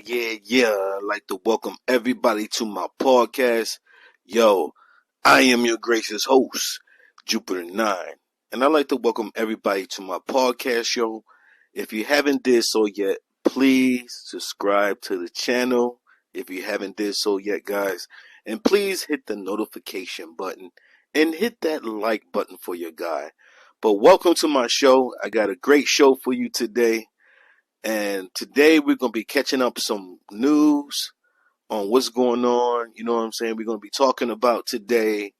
Yeah. I'd like to welcome everybody to my podcast. Yo, I am your gracious host, Jupiter 9. And I'd like to welcome everybody to my podcast show. If you haven't did so yet, please subscribe to the channel. If you haven't did so yet, guys. And please hit the notification button and hit that like button for your guy. But welcome to my show. I got a great show for you today. And today we're going to be catching up some news on what's going on. You know what I'm saying? We're going to be talking about today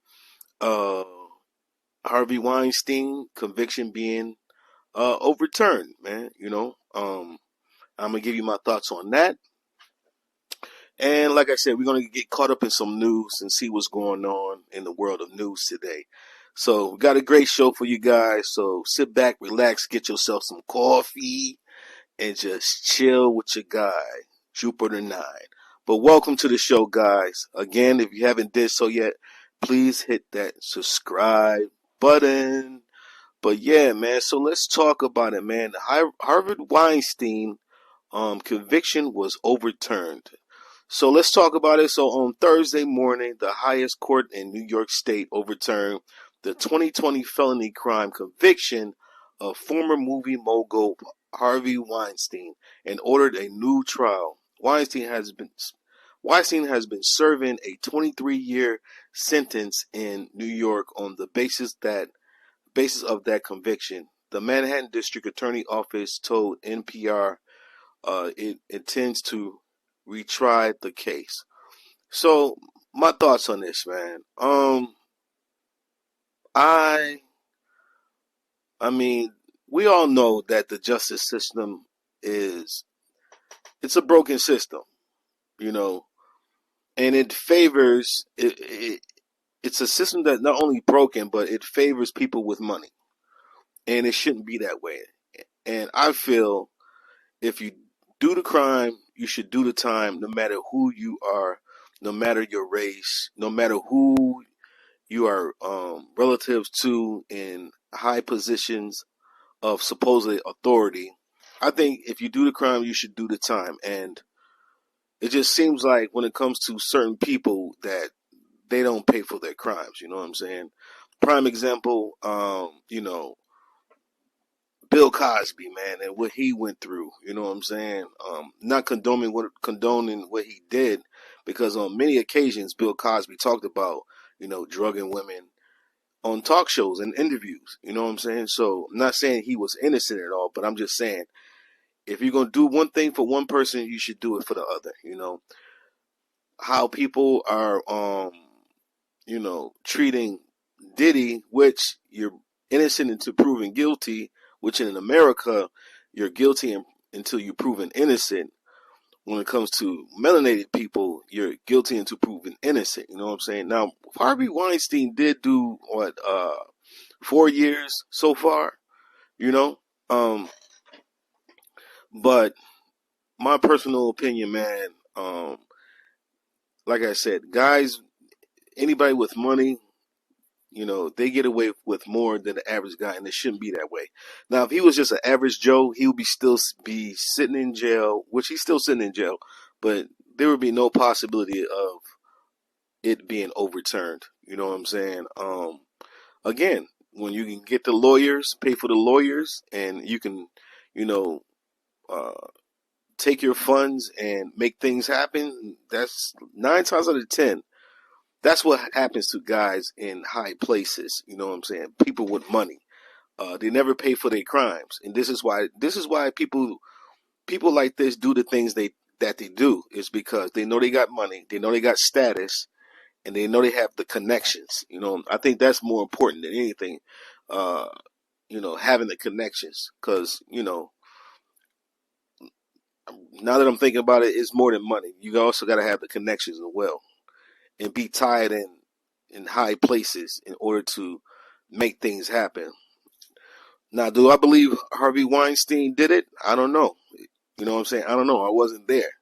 Harvey Weinstein conviction being overturned, man. I'm going to give you my thoughts on that. And like I said, we're going to get caught up in some news and see what's going on in the world of news today. So we got a great show for you guys. So sit back, relax, get yourself some coffee, and just chill with your guy, Jupiter 9. But welcome to the show, guys. Again, if you haven't did so yet, please hit that subscribe button. But yeah, man, so let's talk about it, man. Harvey Weinstein conviction was overturned. So let's talk about it. So on Thursday morning, the highest court in New York State overturned the 2020 felony crime conviction of former movie mogul Harvey Weinstein and ordered a new trial. Weinstein has been serving a 23-year sentence in New York on the basis of that conviction. The Manhattan District Attorney Office told NPR it intends to retry the case. So my thoughts on this, man. I mean, we all know that the justice system it's a broken system, you know, and it favors it's a system that's not only broken, but it favors people with money, and it shouldn't be that way. And I feel if you do the crime, you should do the time, no matter who you are, no matter your race, no matter who you are relatives to in high positions of supposed authority. I think if you do the crime, you should do the time. And it just seems like when it comes to certain people that they don't pay for their crimes. You know what I'm saying? Prime example, Bill Cosby, man, and what he went through. You know what I'm saying? Not condoning what he did, because on many occasions Bill Cosby talked about, drugging women on talk shows and interviews. You know what I'm saying? So I'm not saying he was innocent at all, but I'm just saying if you're going to do one thing for one person, you should do it for the other. How people are, treating Diddy, which you're innocent until proven guilty, which in America, you're guilty until you're proven innocent. When it comes to melanated people, you're guilty until proven innocent. You know what I'm saying? Now, Harvey Weinstein did do 4 years so far, but my personal opinion, man, like I said, guys, anybody with money, they get away with more than the average guy, and it shouldn't be that way. Now, if he was just an average Joe, he would still be sitting in jail, which he's still sitting in jail, but there would be no possibility of it being overturned. You know what I'm saying? Again, when you can get the lawyers, pay for the lawyers, and you can, take your funds and make things happen, that's 9 times out of 10. That's what happens to guys in high places. You know what I'm saying? People with money. They never pay for their crimes. And this is why people like this do the things that they do, is because they know they got money, they know they got status, and they know they have the connections. I think that's more important than anything. Having the connections, because, now that I'm thinking about it, it's more than money. You also got to have the connections as well, and be tied in high places in order to make things happen. Now, do I believe Harvey Weinstein did it? I don't know. You know what I'm saying? I don't know. I wasn't there.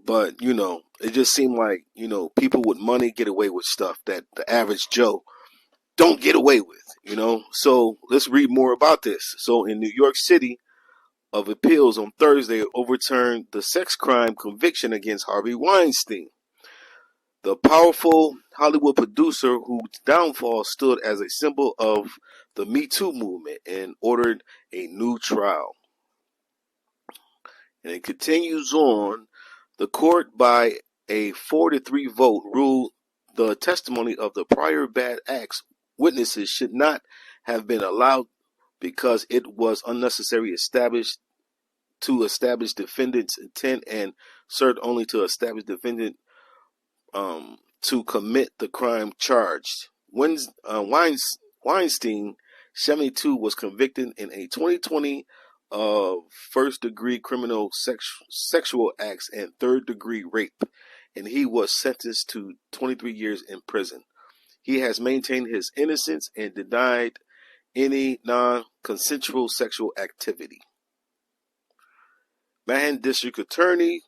But, it just seemed like, people with money get away with stuff that the average Joe don't get away with, So let's read more about this. So in New York City, of Appeals on Thursday overturned the sex crime conviction against Harvey Weinstein, the powerful Hollywood producer whose downfall stood as a symbol of the Me Too movement, and ordered a new trial. And it continues on. The court, by a 4-3 vote, ruled the testimony of the prior bad acts witnesses should not have been allowed because it was unnecessary to establish defendant's intent and served only to establish defendant to commit the crime charged. Weinstein, 72, was convicted in a 2020 of first-degree criminal sexual acts and third-degree rape, and he was sentenced to 23 years in prison. He has maintained his innocence and denied any non-consensual sexual activity. Manhattan District Attorney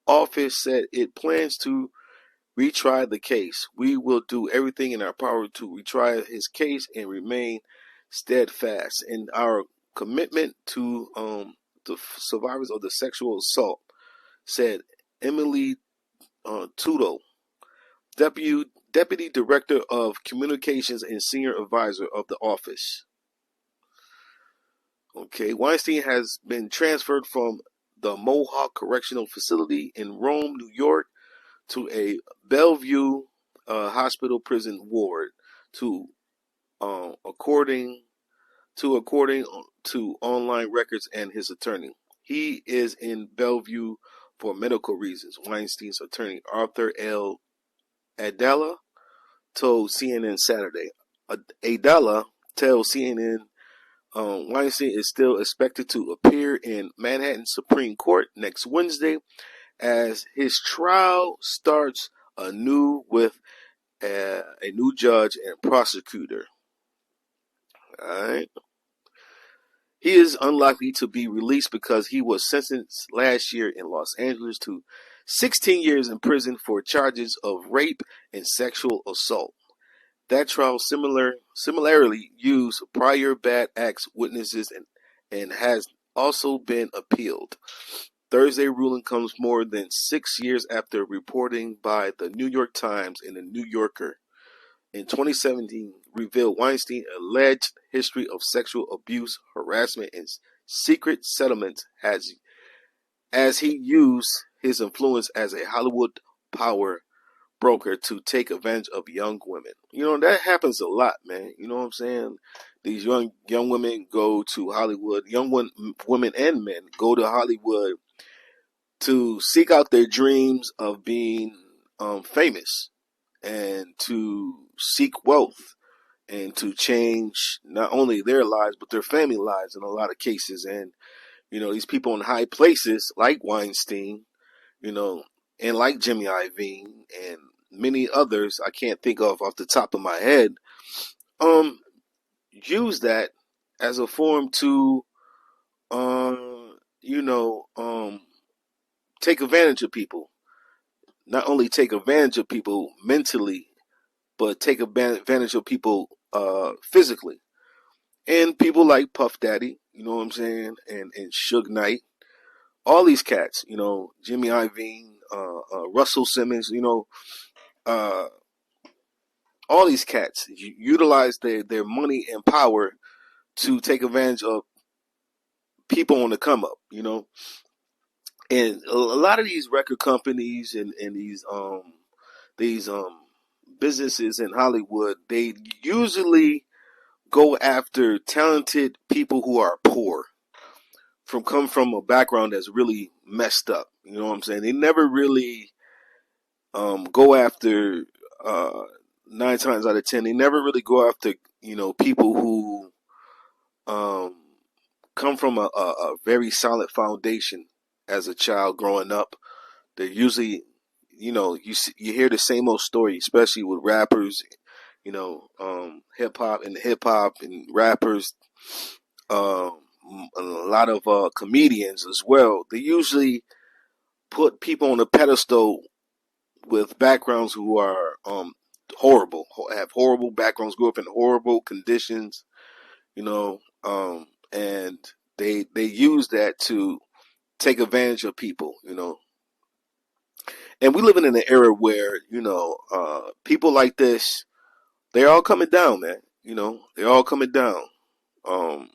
Office said it plans to retry the case. We will do everything in our power to retry his case and remain steadfast in our commitment to the survivors of the sexual assault, said Emily Tudo, Deputy Director of Communications and Senior Advisor of the office. Okay, Weinstein has been transferred from the Mohawk Correctional Facility in Rome, New York, to a Bellevue hospital prison ward, according to online records and his attorney. He is in Bellevue for medical reasons, Weinstein's attorney Arthur L. Adela told CNN Saturday. Adela tells CNN Weinstein is still expected to appear in Manhattan Supreme Court next Wednesday as his trial starts anew with a new judge and prosecutor. All right. He is unlikely to be released because he was sentenced last year in Los Angeles to 16 years in prison for charges of rape and sexual assault. That trial similarly used prior bad acts witnesses and has also been appealed. Thursday ruling comes more than 6 years after reporting by the New York Times and the New Yorker in 2017 revealed Weinstein's alleged history of sexual abuse, harassment, and secret settlements as he used his influence as a Hollywood power broker to take advantage of young women. You know, that happens a lot, man. You know what I'm saying? These young women go to Hollywood, women and men go to Hollywood to seek out their dreams of being famous and to seek wealth and to change not only their lives but their family lives in a lot of cases. And you know, these people in high places like Weinstein, you know, and like Jimmy Iovine and many others I can't think of off the top of my head, use that as a form to take advantage of people. Not only take advantage of people mentally, but take advantage of people physically. And people like Puff Daddy, you know what I'm saying, and Suge Knight, all these cats, you know, Jimmy Iovine, Russell Simmons, you know, all these cats utilize their money and power to take advantage of people on the come up, you know. And a lot of these record companies and these businesses in Hollywood, they usually go after talented people who are poor, come from a background that's really messed up. You know what I'm saying? They never really go after 9 times out of 10. They never really go after, you know, people who come from a very solid foundation as a child growing up. They're usually, you know, you hear the same old story, especially with rappers, you know, hip hop and rappers, a lot of comedians as well. They usually put people on a pedestal with backgrounds who are horrible, have horrible backgrounds, grew up in horrible conditions, you know, and They use that to take advantage of people, And we live in an era where, people like this, they're all coming down, man. They're all coming down. Um,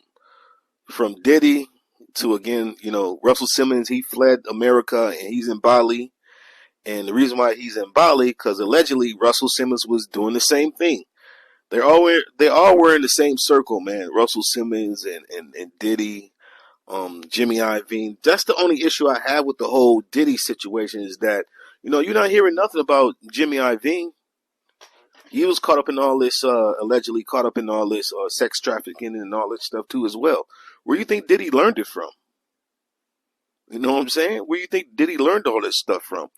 from Diddy to, again, Russell Simmons, he fled America and he's in Bali. And the reason why he's in Bali, because allegedly Russell Simmons was doing the same thing. They all were in the same circle, man. Russell Simmons and Diddy, Jimmy Iovine. That's the only issue I have with the whole Diddy situation is that, you're not hearing nothing about Jimmy Iovine. He was caught up in all this, allegedly caught up in all this sex trafficking and all that stuff too as well. Where do you think Diddy learned it from? You know what I'm saying? Where do you think Diddy learned all this stuff from?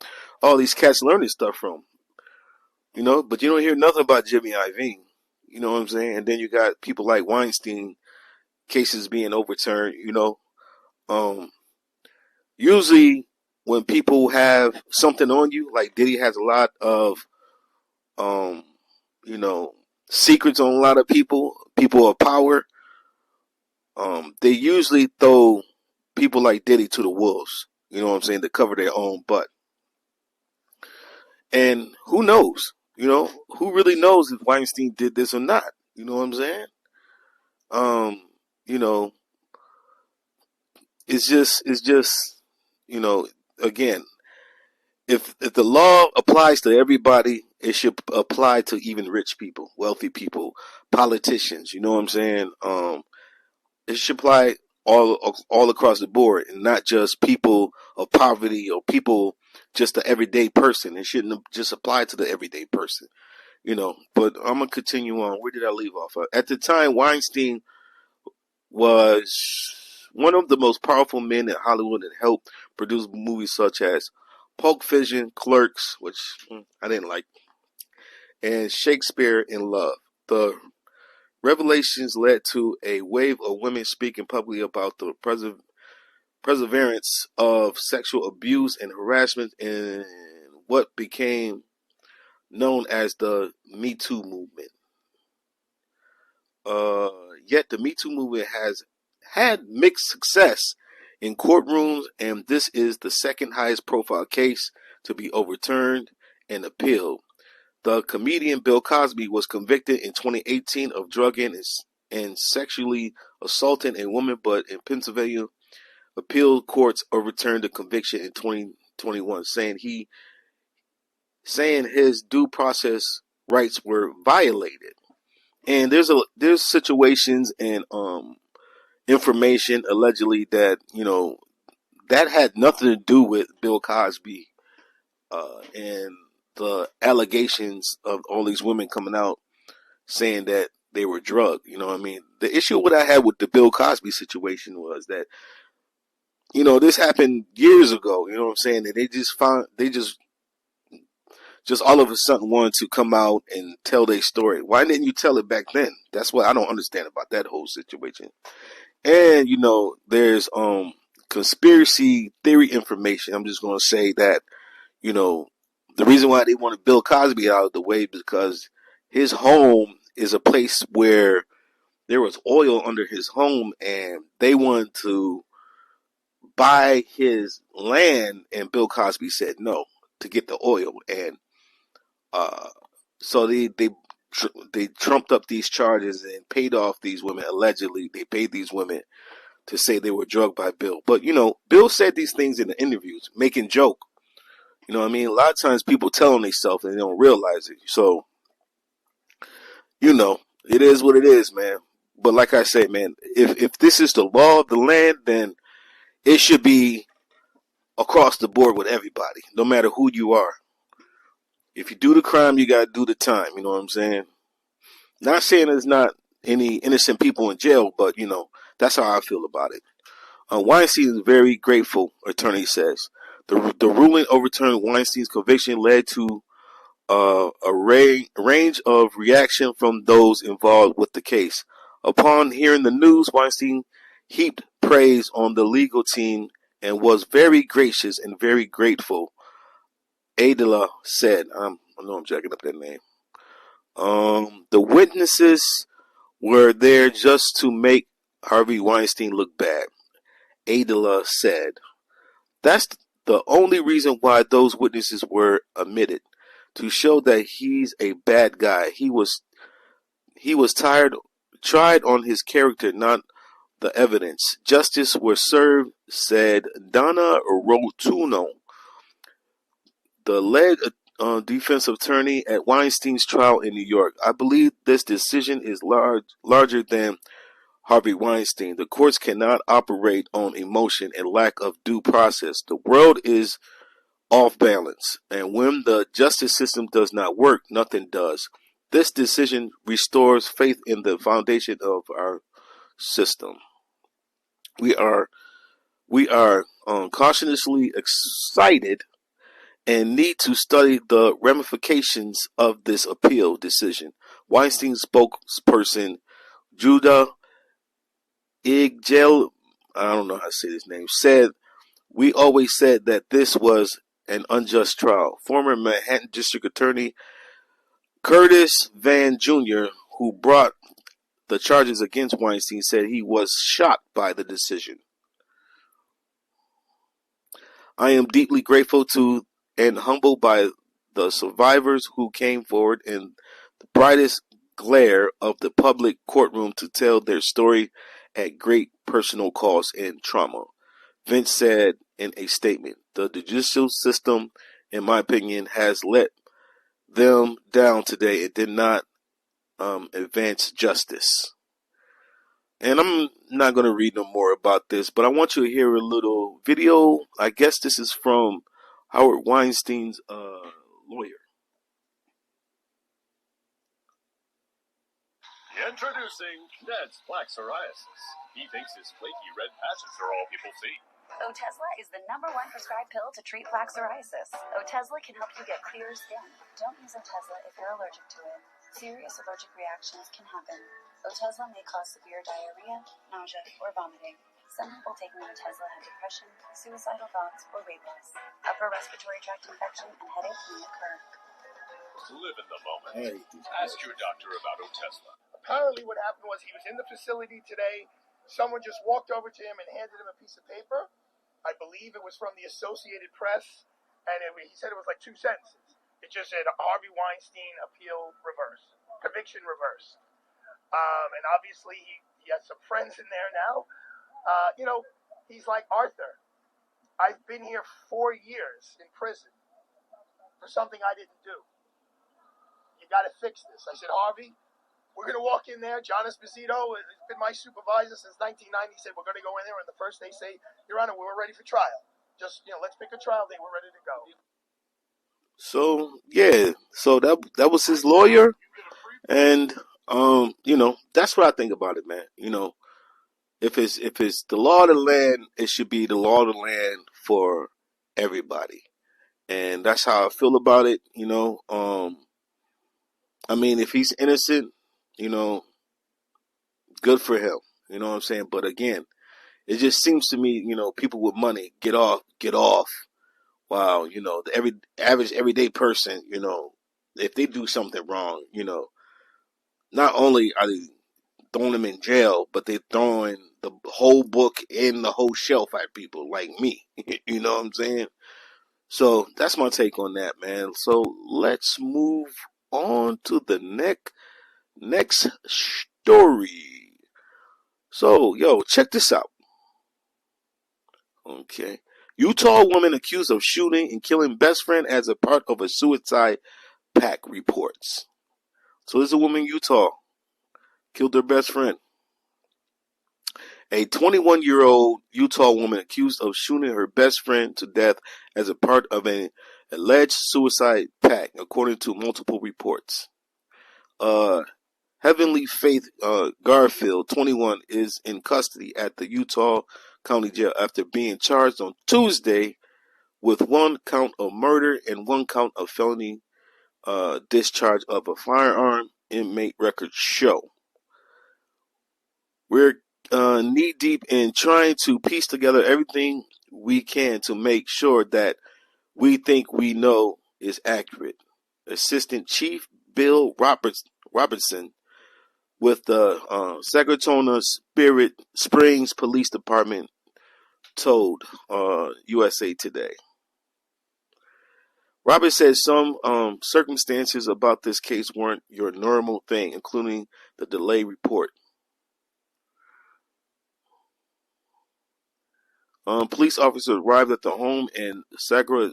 All these cats learning stuff from. But you don't hear nothing about Jimmy Iovine. You know what I'm saying? And then you got people like Weinstein cases being overturned, Usually when people have something on you, like Diddy has a lot of, you know, secrets on a lot of people of power, they usually throw people like Diddy to the wolves, you know what I'm saying, to cover their own butt. And who knows, who really knows if Weinstein did this or not, you know what I'm saying? You know, it's just, again, if the law applies to everybody, it should apply to even rich people, wealthy people, politicians, you know what I'm saying? It should apply all across the board and not just people of poverty or people just the everyday person. It shouldn't just apply to the everyday person, but I'm going to continue on. Where did I leave off? At the time, Weinstein was one of the most powerful men in Hollywood and helped produce movies such as Pulp Fiction, Clerks, which I didn't like, and Shakespeare in Love. The revelations led to a wave of women speaking publicly about the perseverance of sexual abuse and harassment in what became known as the Me Too movement. Yet the Me Too movement has had mixed success in courtrooms, and this is the second highest profile case to be overturned and appealed. The comedian Bill Cosby was convicted in 2018 of drugging and sexually assaulting a woman, but in Pennsylvania, appeal courts overturned the conviction in 2021, saying his due process rights were violated. And there's situations and information allegedly that that had nothing to do with Bill Cosby and the allegations of all these women coming out saying that they were drugged. You know what I mean? The issue what I had with the Bill Cosby situation was that this happened years ago. You know what I'm saying? That they just all of a sudden wanted to come out and tell their story. Why didn't you tell it back then? That's what I don't understand about that whole situation. And there's conspiracy theory information. I'm just going to say that the reason why they wanted Bill Cosby out of the way because his home is a place where there was oil under his home, and they wanted to buy his land, and Bill Cosby said no to get the oil, and so they trumped up these charges and paid off these women. Allegedly, they paid these women to say they were drugged by Bill. But Bill said these things in the interviews, making joke. You know what I mean? A lot of times people tell on themselves and they don't realize it. So, it is what it is, man. But like I say, man, if this is the law of the land, then it should be across the board with everybody, no matter who you are. If you do the crime, you got to do the time. You know what I'm saying? Not saying there's not any innocent people in jail, but, that's how I feel about it. Weinstein is very grateful, attorney says. The ruling overturned Weinstein's conviction led to a range of reaction from those involved with the case. Upon hearing the news, Weinstein heaped praise on the legal team and was very gracious and very grateful. Adela said, I know I'm jacking up that name. The witnesses were there just to make Harvey Weinstein look bad. Adela said. That's the only reason why those witnesses were omitted, to show that he's a bad guy. He was tried on his character, not the evidence. Justice was served, said Donna Rotuno, the lead defense attorney at Weinstein's trial in New York. I believe this decision is larger than Harvey Weinstein. The courts cannot operate on emotion and lack of due process. The world is off balance, and when the justice system does not work, nothing does. This decision restores faith in the foundation of our system. We are cautiously excited and need to study the ramifications of this appeal decision. Weinstein spokesperson Judah Igel, I don't know how to say his name, said, "We always said that this was an unjust trial." Former Manhattan District Attorney Curtis Van Jr., who brought the charges against Weinstein, said he was shocked by the decision. "I am deeply grateful to and humbled by the survivors who came forward in the brightest glare of the public courtroom to tell their story at great personal cost and trauma," Vince said in a statement. "The judicial system, in my opinion, has let them down today. It did not advance justice." And I'm not going to read no more about this, but I want you to hear a little video. I guess this is from Howard Weinstein's lawyer. Introducing Ned's plaque psoriasis. He thinks his flaky red patches are all people see. Otezla is the #1 prescribed pill to treat plaque psoriasis. Otezla can help you get clearer skin. Don't use Otezla if you're allergic to it. Serious allergic reactions can happen. Otezla may cause severe diarrhea, nausea, or vomiting. Some people taking Otezla have depression, suicidal thoughts, or weight loss. Upper respiratory tract infection and headache may occur. Live in the moment. Ask your doctor about Otezla. Apparently what happened was he was in the facility today. Someone just walked over to him and handed him a piece of paper. I believe it was from the Associated Press, and he said it was like 2 sentences. It just said Harvey Weinstein appeal reversed, conviction reversed. And obviously he has some friends in there now. He's like, "Arthur, I've been here 4 years in prison for something I didn't do. You got to fix this." I said, "Harvey, we're going to walk in there." John Esposito has been my supervisor since 1990. He said, "We're going to go in there," and the first they say, "Your Honor, we're ready for trial. Just, let's pick a trial date. We're ready to go." So yeah, so that was his lawyer, and that's what I think about it, man. If it's the law of the land, it should be the law of the land for everybody, and that's how I feel about it. I mean, if he's innocent, good for him. You know what I'm saying? But again, it just seems to me, people with money get off. Wow, the average everyday person, if they do something wrong, not only are they throwing them in jail, but they're throwing the whole book and the whole shelf at people like me. You know what I'm saying? So that's my take on that, man. So let's move on to the next story. So, check this out. Okay. Utah woman accused of shooting and killing best friend as a part of a suicide pact reports. So this is a woman in Utah. Killed her best friend. A 21-year-old Utah woman accused of shooting her best friend to death as a part of an alleged suicide pact, according to multiple reports. Heavenly Faith Garfield, 21, is in custody at the Utah County Jail after being charged on Tuesday with 1 count of murder and 1 count of felony discharge of a firearm, inmate records show. We're knee deep in trying to piece together everything we can to make sure that we think we know is accurate. Assistant Chief Bill Robertson with the Sagacona Spirit Springs Police Department told USA Today. Robert said some circumstances about this case weren't your normal thing, including the delay report. Police officers arrived at the home in Saratoga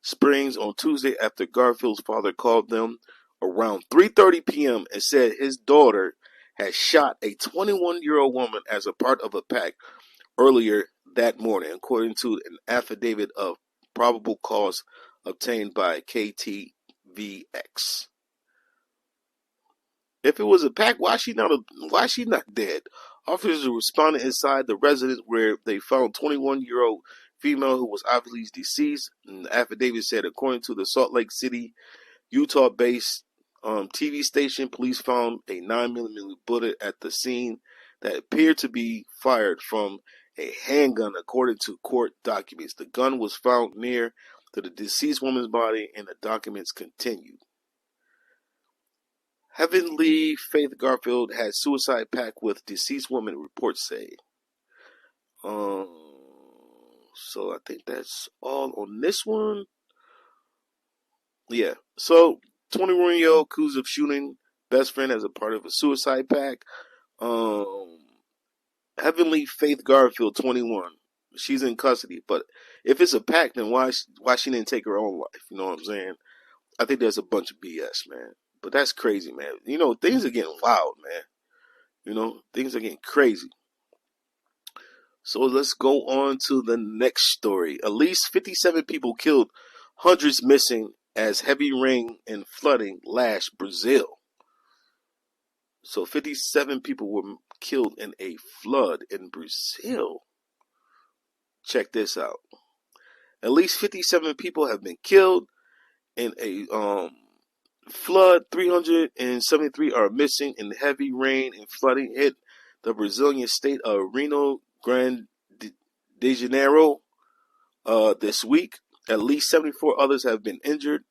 Springs on Tuesday after Garfield's father called them around 3:30 p.m. and said his daughter had shot a 21-year-old woman as a part of a pack earlier that morning, according to an affidavit of probable cause obtained by KTVX. If it was a pack, why is she not dead? Officers responded inside the residence where they found 21-year-old female who was obviously deceased. And the affidavit said, according to the Salt Lake City, Utah-based TV station, police found a 9mm bullet at the scene that appeared to be fired from a handgun, according to court documents. The gun was found near to the deceased woman's body, and the documents continued. Heavenly Faith Garfield had suicide pact with deceased woman, reports say. So I think that's all on this one. Yeah. So 21-year-old accused of shooting best friend as a part of a suicide pact. Heavenly Faith Garfield, 21. She's in custody. But if it's a pact, then why she didn't take her own life? You know what I'm saying? I think there's a bunch of BS, man. But that's crazy, man. You know, things are getting wild, man. You know, things are getting crazy. So let's go on to the next story. At least 57 people killed, hundreds missing as heavy rain and flooding lashed Brazil. So 57 people were killed in a flood in Brazil. Check this out. At least 57 people have been killed in a flood. 373 are missing in heavy rain and flooding hit the Brazilian state of Rio Grande de Janeiro this week. At least 74 others have been injured,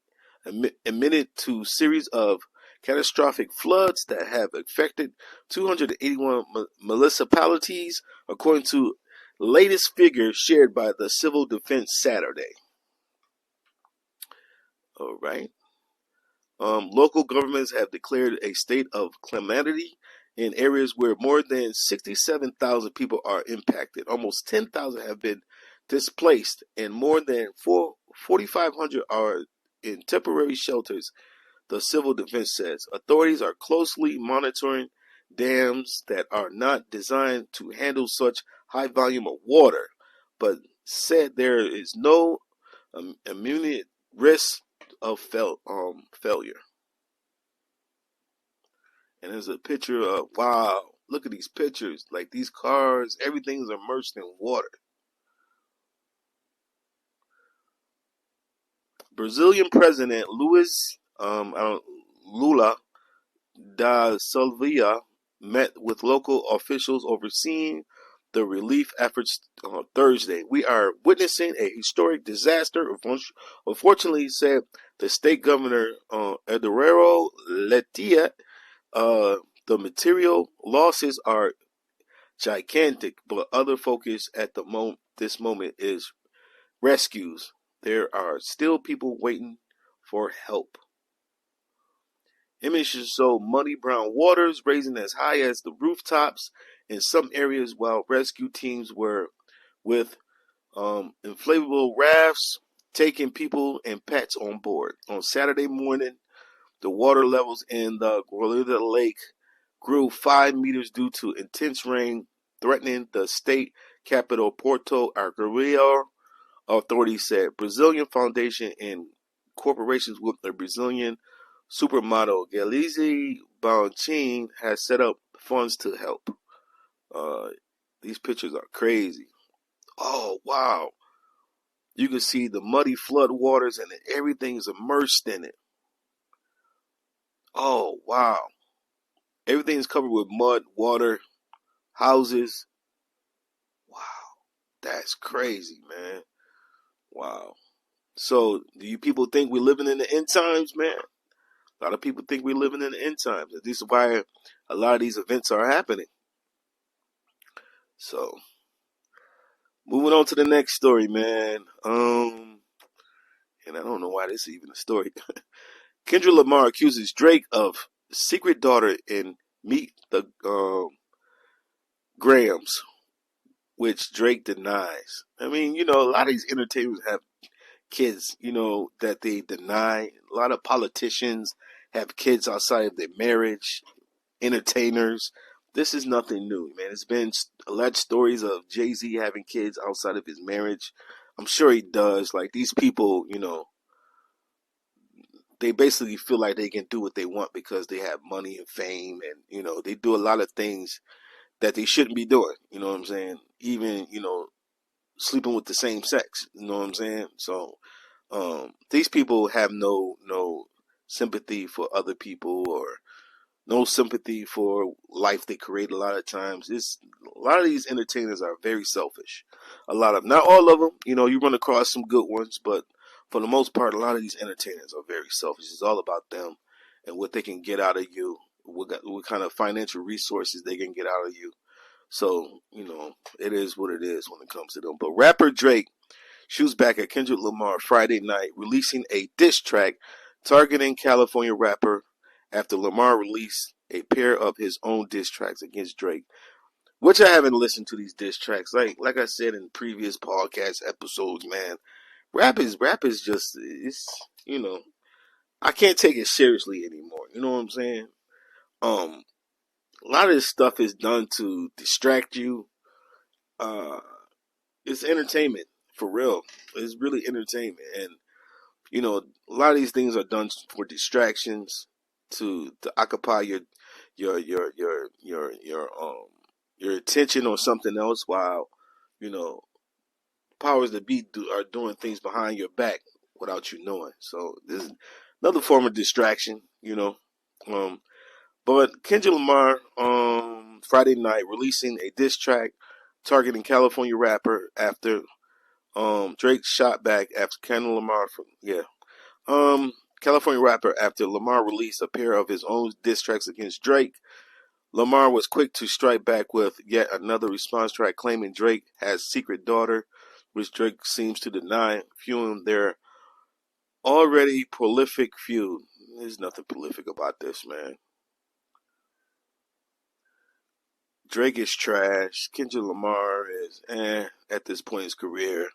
admitted to series of catastrophic floods that have affected 281 municipalities, according to latest figures shared by the Civil Defense Saturday. All right. Local governments have declared a state of calamity in areas where more than 67,000 people are impacted. Almost 10,000 have been displaced, and more than 4,500 are in temporary shelters, the Civil Defense says. Authorities are closely monitoring dams that are not designed to handle such high volume of water, but said there is no immediate risk of failure. And there's a picture of, wow, look at these pictures. Like these cars, everything's immersed in water. Brazilian President Lula da Silva met with local officials overseeing the relief efforts on Thursday. We are witnessing a historic disaster, unfortunately, said the state governor, Eduardo Letia. The material losses are gigantic, but other focus at this moment is rescues. There are still people waiting for help. Images show muddy brown waters raising as high as the rooftops in some areas, while rescue teams were with inflatable rafts taking people and pets on board. On Saturday morning, the water levels in the Guarulhos Lake grew 5 meters due to intense rain threatening the state capital Porto Alegre. Authorities said Brazilian Foundation and corporations with the Brazilian supermodel Galize Banchin has set up funds to help. These pictures are crazy. Oh, wow. You can see the muddy flood waters and everything's immersed in it. Oh, wow. Everything's covered with mud, water, houses. Wow. That's crazy, man. Wow. So, do you people think we're living in the end times, man? A lot of people think we're living in the end times. This is why a lot of these events are happening. So, Moving on to the next story, man. And I don't know why this is even a story. Kendrick Lamar accuses Drake of secret daughter in Meet the Grahams, which Drake denies. I mean, a lot of these entertainers have kids, that they deny. A lot of politicians have kids outside of their marriage. Entertainers. This is nothing new, man. It's been alleged stories of Jay-Z having kids outside of his marriage. I'm sure he does. Like, these people, they basically feel like they can do what they want because they have money and fame, and they do a lot of things that they shouldn't be doing. You know what I'm saying? Even sleeping with the same sex. You know what I'm saying? So these people have no sympathy for other people, or no sympathy for life they create. A lot of times, a lot of these entertainers are very selfish. A lot of, not all of them. You run across some good ones, but for the most part, a lot of these entertainers are very selfish. It's all about them and what they can get out of you. What kind of financial resources they can get out of you. So, it is what it is when it comes to them. But rapper Drake shoots back at Kendrick Lamar Friday night, releasing a diss track targeting California rapper after Lamar released a pair of his own diss tracks against Drake. Which I haven't listened to these diss tracks. Like I said in previous podcast episodes, man, rap is just, I can't take it seriously anymore. You know what I'm saying? A lot of this stuff is done to distract you. It's entertainment for real. It's really entertainment, and a lot of these things are done for distractions, to occupy your your your your your um your attention on something else, while you know powers that be are doing things behind your back without you knowing. So this is another form of distraction. Um, but Kendrick Lamar Friday night releasing a diss track targeting California rapper after Drake shot back after Kendrick Lamar California rapper after Lamar released a pair of his own diss tracks against Drake. Lamar was quick to strike back with yet another response track claiming Drake has secret daughter, which Drake seems to deny, fueling their already prolific feud. There's nothing prolific about this, man. Drake is trash. Kendrick Lamar is at this point in his career.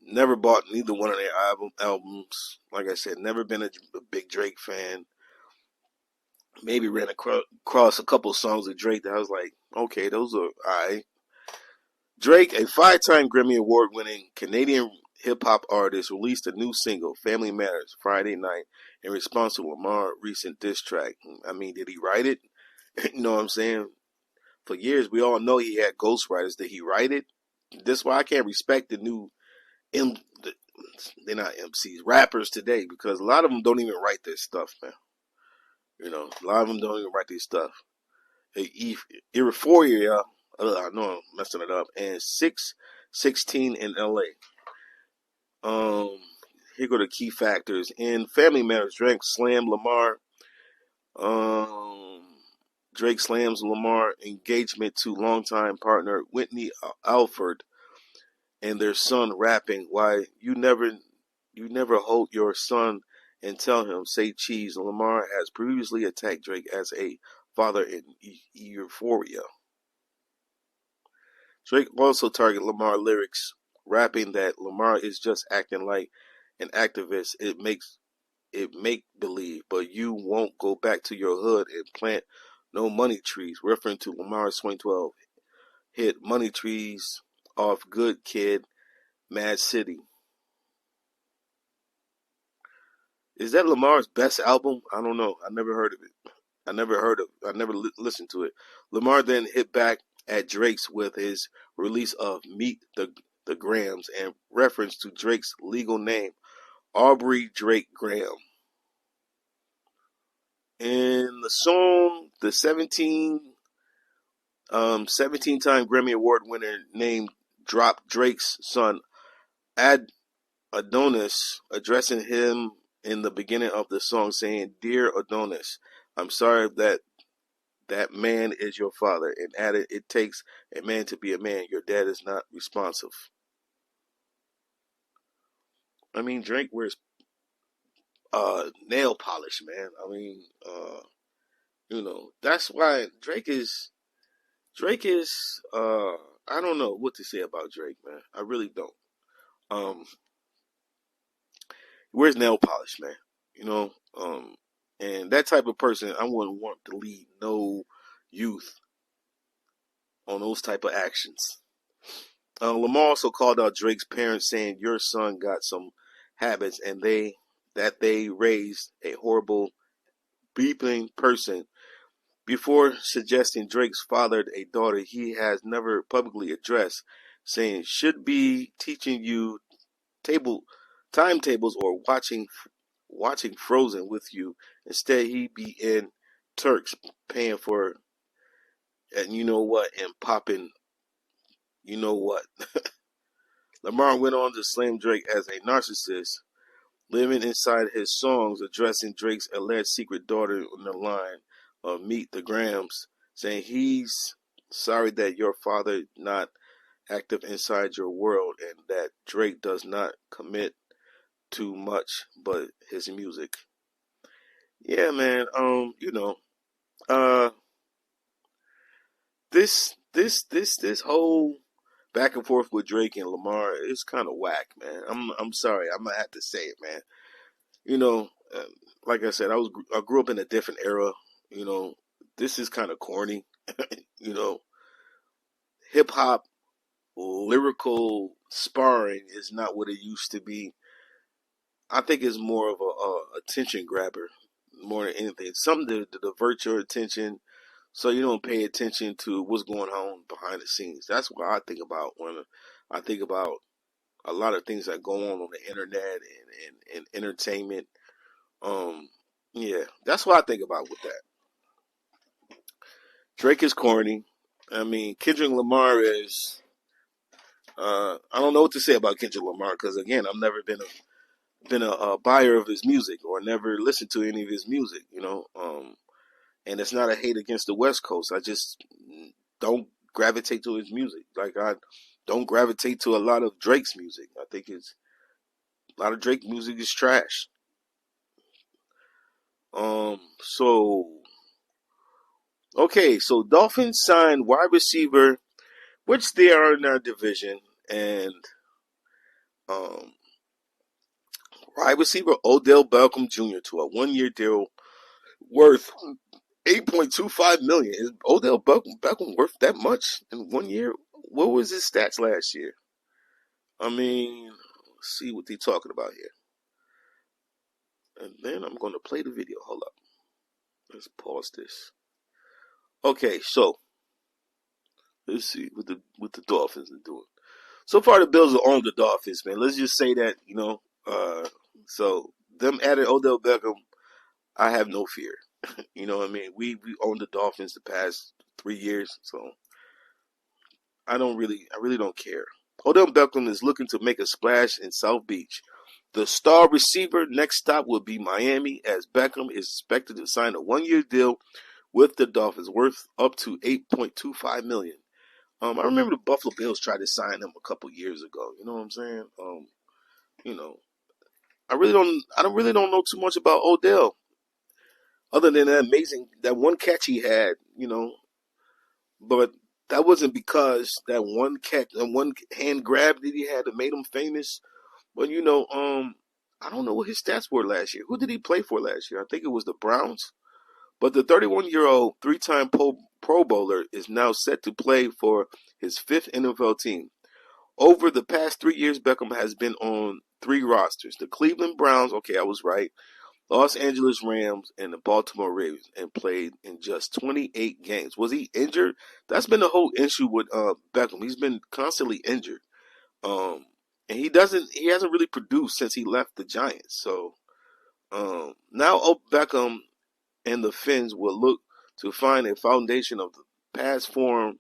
Never bought neither one of their albums. Like I said, never been a big Drake fan. Maybe ran across a couple songs of Drake that I was like, okay, those are alright. Drake, a 5-time Grammy Award-winning Canadian hip-hop artist, released a new single, Family Matters, Friday night in response to Lamar's recent diss track. I mean, did he write it? You know what I'm saying? For years, we all know he had ghostwriters. Did he write it? That's why I can't respect the new they're not MCs, rappers today, because a lot of them don't even write this stuff, man. A lot of them don't even write this stuff. Euphoria, I know I'm messing it up, and 616 in LA. Here go the key factors. In Family Matters, Drake slams Lamar engagement to longtime partner Whitney Alford and their son rapping. Why you never hold your son and tell him, say cheese. Lamar has previously attacked Drake as a father in Euphoria. Drake also targeted Lamar lyrics, rapping that Lamar is just acting like an activist. It make believe, but you won't go back to your hood and plant no money trees, referring to Lamar's 2012 hit Money Trees off Good Kid, Mad City. Is that Lamar's best album? I don't know. I never heard of it. I never listened to it. Lamar then hit back at Drake's with his release of Meet the Grahams and reference to Drake's legal name, Aubrey Drake Graham. In the song, the 17-time Grammy Award winner named dropped Drake's son, Adonis, addressing him in the beginning of the song, saying, "Dear Adonis, I'm sorry that that man is your father, and added, it takes a man to be a man. Your dad is not responsive. I mean, Drake wears nail polish, man. I mean, that's why Drake is I don't know what to say about Drake, man. I really don't. Um he wears nail polish, man. You know, and that type of person I wouldn't want to lead no youth on those type of actions. Lamar also called out Drake's parents, saying your son got some habits and they raised a horrible beeping person. Before suggesting Drake's fathered a daughter he has never publicly addressed, saying should be teaching you table timetables or watching Frozen with you. Instead, he be in Turks paying for, and you know what, and popping, you know what. Lamar went on to slam Drake as a narcissist, living inside his songs, addressing Drake's alleged secret daughter on the line of Meet the Grams, saying he's sorry that your father not active inside your world and that Drake does not commit too much but his music. Yeah, man. Uh, this whole back and forth with Drake and Lamar is kind of whack, man. I'm sorry. I'm gonna have to say it, man. You know, uh, like I said, I grew up in a different era. You know, this is kind of corny. You know, hip hop lyrical sparring is not what it used to be. I think it's more of a attention grabber more than anything. Something to divert your attention so you don't pay attention to what's going on behind the scenes. That's what I think about when I think about a lot of things that go on the internet and entertainment. Um, yeah, that's what I think about with that. Drake is corny. I mean, Kendrick Lamar is. I don't know what to say about Kendrick Lamar because again, I've never been a buyer of his music or never listened to any of his music. And it's not a hate against the West Coast. I just don't gravitate to his music. Like I don't gravitate to a lot of Drake's music. I think a lot of Drake music is trash. So okay, so Dolphins signed wide receiver, which they are in our division, and um, wide receiver Odell Beckham Jr. to a 1-year deal worth $8.25 million. Is Odell Beckham worth that much in 1 year? What was his stats last year? I mean, let's see what they're talking about here. And then I'm going to play the video. Hold up. Let's pause this. Okay, so let's see what the Dolphins are doing. So far, the Bills are on the Dolphins, man. Let's just say that, so them adding Odell Beckham, I have no fear. You know what I mean? We owned the Dolphins the past 3 years, so I really don't care. Odell Beckham is looking to make a splash in South Beach. The star receiver next stop will be Miami, as Beckham is expected to sign a 1-year deal with the Dolphins worth up to $8.25 million. I remember the Buffalo Bills tried to sign him a couple years ago. You know what I'm saying? You know, I don't really don't know too much about Odell, other than that one catch he had. But that wasn't because that one catch, that one hand grab that he had that made him famous. But I don't know what his stats were last year. Who did he play for last year? I think it was the Browns. But the 31-year-old three-time Pro Bowler is now set to play for his 5th NFL team. Over the past 3 years, Beckham has been on 3 rosters: the Cleveland Browns, okay, I was right, Los Angeles Rams, and the Baltimore Ravens, and played in just 28 games. Was he injured? That's been the whole issue with Beckham. He's been constantly injured. And he hasn't really produced since he left the Giants. So now Beckham and the Finns will look to find a foundation of the past form,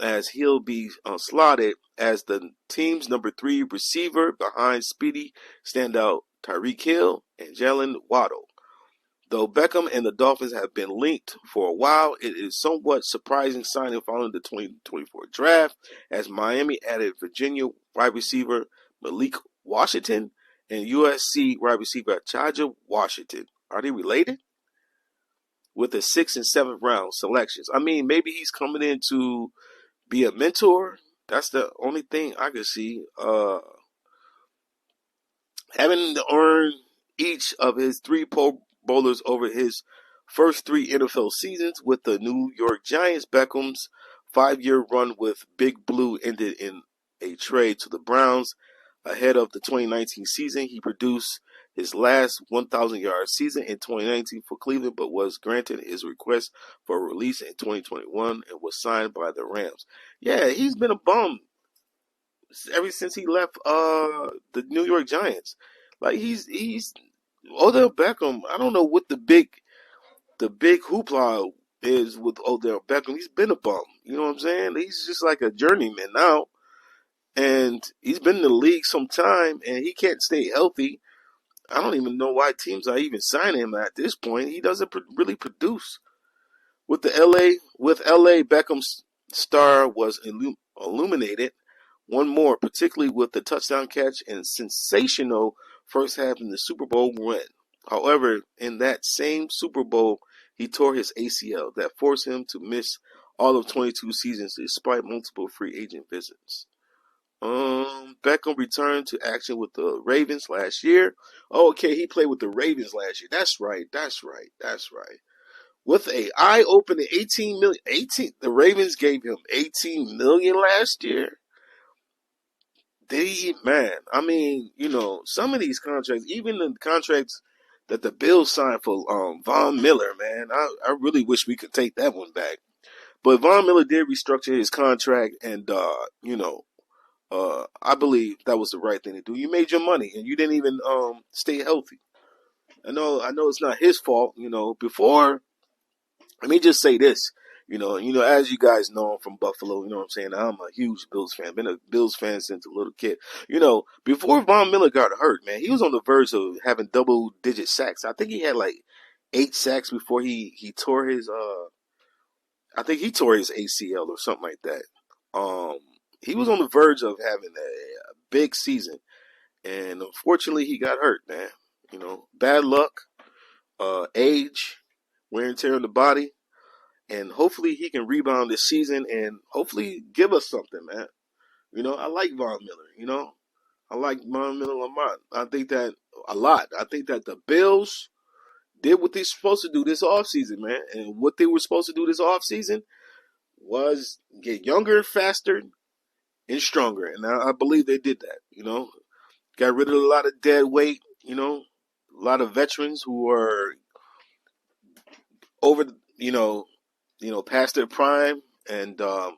as he'll be slotted as the team's number 3 receiver behind speedy standout Tyreek Hill and Jalen Waddle. Though Beckham and the Dolphins have been linked for a while, it is somewhat surprising signing following the 2024 draft, as Miami added Virginia wide receiver Malik Washington and USC wide receiver Chaja Washington. Are they related? With the 6th and 7th round selections. I mean, maybe he's coming in to be a mentor. That's the only thing I can see. Having to earn each of his 3 Pro Bowlers over his first 3 NFL seasons with the New York Giants, Beckham's 5-year run with Big Blue ended in a trade to the Browns. Ahead of the 2019 season, he produced his last 1,000-yard season in 2019 for Cleveland, but was granted his request for release in 2021 and was signed by the Rams. Yeah, he's been a bum ever since he left the New York Giants. Like he's Odell Beckham. I don't know what the big hoopla is with Odell Beckham. He's been a bum. You know what I'm saying? He's just like a journeyman now, and he's been in the league some time, and he can't stay healthy. I don't even know why teams are even signing him at this point. He doesn't really produce. With LA, Beckham's star was illuminated one more, particularly with the touchdown catch and sensational first half in the Super Bowl win. However, in that same Super Bowl, he tore his ACL that forced him to miss all of 22 seasons despite multiple free agent visits. Beckham returned to action with the Ravens last year. Oh, okay, he played with the Ravens last year. That's right. With a eye-opening 18 million, the Ravens gave him 18 million last year. Man, I mean, some of these contracts, even the contracts that the Bills signed for Von Miller, man, I really wish we could take that one back. But Von Miller did restructure his contract, and I believe that was the right thing to do. You made your money, and you didn't even stay healthy. I know it's not his fault. Before, let me just say this. As you guys know, I'm from Buffalo. You know what I'm saying? I'm a huge Bills fan. Been a Bills fan since a little kid. Before Von Miller got hurt, man, he was on the verge of having double-digit sacks. I think he had like 8 sacks before he tore his I think he tore his ACL or something like that. He was on the verge of having a big season, and unfortunately, he got hurt, man. Bad luck, age, wear and tear on the body. And hopefully he can rebound this season and hopefully give us something, man. I like Von Miller, I like Von Miller Lamont. I think that a lot. I think that the Bills did what they're supposed to do this offseason, man. And what they were supposed to do this offseason was get younger, faster, and stronger. And I believe they did that, Got rid of a lot of dead weight, a lot of veterans who are over, past their prime, and I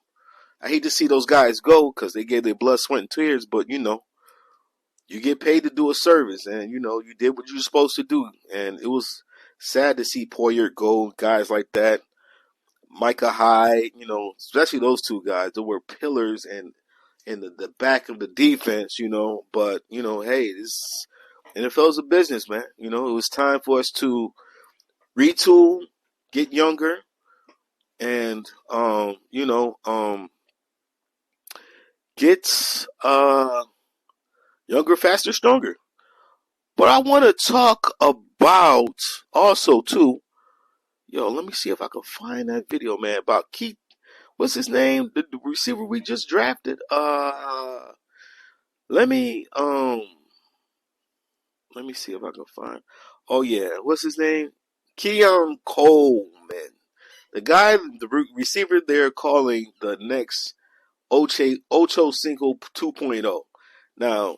hate to see those guys go because they gave their blood, sweat, and tears. But you get paid to do a service, and you did what you were supposed to do. And it was sad to see Poyer go, guys like that, Micah Hyde, especially those 2 guys. They were pillars and in the back of the defense, But hey, this NFL is a business, man. It was time for us to retool, get younger, and get younger, faster, stronger. But I want to talk about also too. Let me see if I can find that video, man, about Keith. What's his name? The receiver we just drafted. Let me see if I can find. Oh yeah, what's his name? Keon Coleman. The guy, the receiver they're calling the next Ocho Cinco 2.0. Now,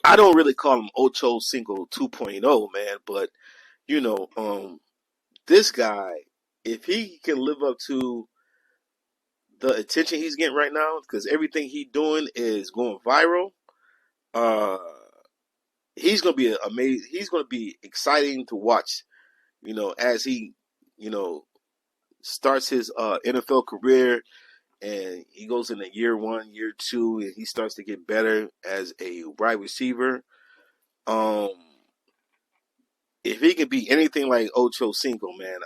I don't really call him Ocho Cinco 2.0, man, but this guy, if he can live up to the attention he's getting right now, because everything he's doing is going viral, he's gonna be amazing. He's gonna be exciting to watch, as he, starts his NFL career, and he goes into year 1, year 2, and he starts to get better as a wide receiver. if he can be anything like Ocho Cinco, man,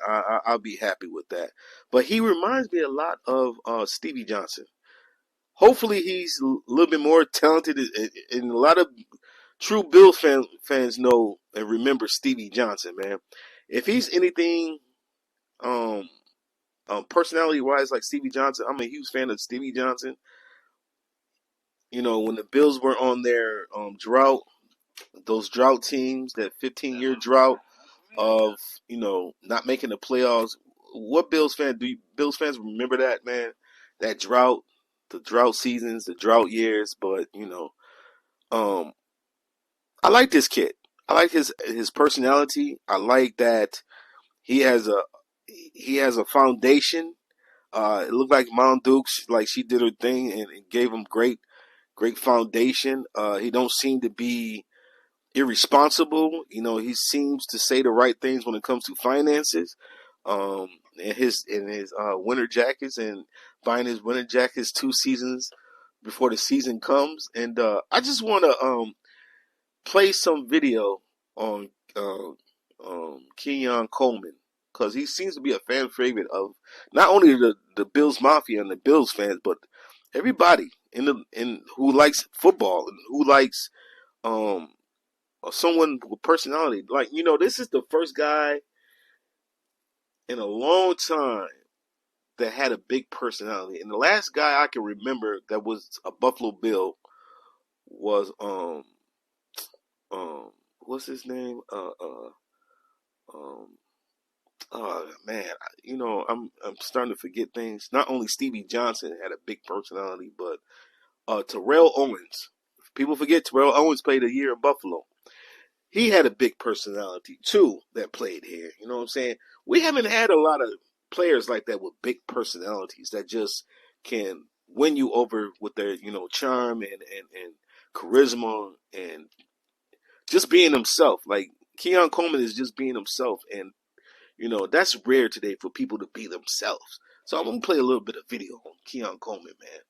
I'll be happy with that. But he reminds me a lot of Stevie Johnson. Hopefully, he's a little bit more talented, and a lot of true Bills fans know and remember Stevie Johnson, man. If he's anything, um, personality wise, like Stevie Johnson, I'm a huge fan of Stevie Johnson. You know, when the Bills were on their drought, those drought teams, that 15-year drought of not making the playoffs. What Bills fans remember that, man? That drought, the drought seasons, the drought years. But I like this kid. I like his personality. I like that he has a foundation. It looked like Mount Dukes, like she did her thing and gave him great foundation. He don't seem to be irresponsible. He seems to say the right things when it comes to finances. And his winter jackets and buying his winter jackets 2 seasons before the season comes. And I just want to play some video on Keon Coleman, because he seems to be a fan favorite of not only the Bills Mafia and the Bills fans, but everybody in who likes football and who likes someone with personality. Like, this is the first guy in a long time that had a big personality. And the last guy I can remember that was a Buffalo Bill was what's his name? Oh man, I'm starting to forget things. Not only Stevie Johnson had a big personality, but Terrell Owens. People forget Terrell Owens played a year in Buffalo. He had a big personality too that played here. You know what I'm saying? We haven't had a lot of players like that with big personalities that just can win you over with their, charm and charisma and just being himself. Like Keon Coleman is just being himself, and that's rare today for people to be themselves. So I'm gonna play a little bit of video on Keon Coleman, man.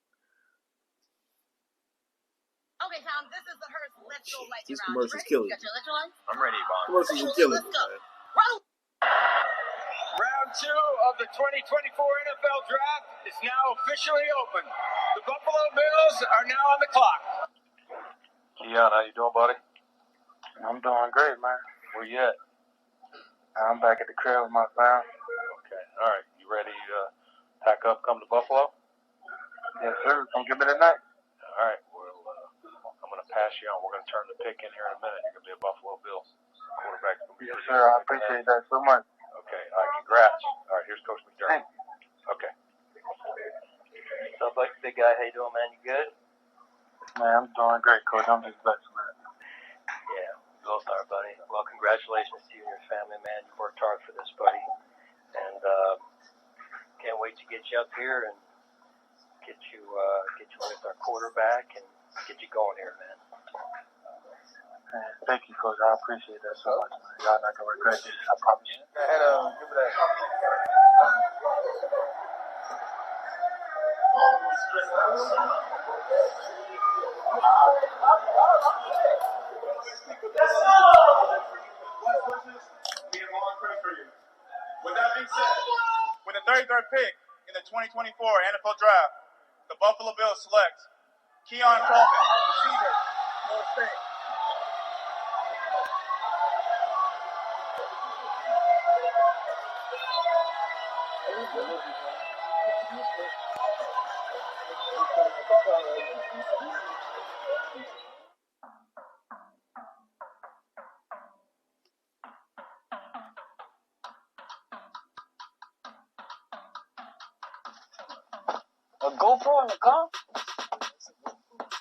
Okay, Tom, this is the Hearst Let's Go Light This round. commercial's You killing got me. your electrolytes? I'm ready, Yvonne. Commercials are killing me, Let's go. man. Roll. Round 2 of the 2024 NFL Draft is now officially open. The Buffalo Bills are now on the clock. Keon, how you doing, buddy? I'm doing great, man. Where you at? I'm back at the crib with my fam. Okay, all right. You ready to pack up, come to Buffalo? Yes, sir. Come give me the night. All right. Well, I'm going to pass you on. We're going to turn the pick in here in a minute. You're going to be a Buffalo Bills quarterback. Yes, sir. I appreciate that so much. Okay. All right. Congrats. All right. Here's Coach McDermott. Okay. What's up, like big guy? How you doing, man? You good? Man, I'm doing great, Coach. I'm just blessed, man. Yeah. Go start, buddy. Well, congratulations to you and your family, man. You worked hard for this, buddy. And can't wait to get you up here and get you with our quarterback and get you going here, man. Man, thank you, Coach. I appreciate that so much, man. Y'all not gonna regret this. I promise you. Go ahead, give me that. With that being said, with the 33rd pick in the 2024 NFL Draft, the Buffalo Bills select Keon Coleman, receiver, Florida State. A GoPro in the car?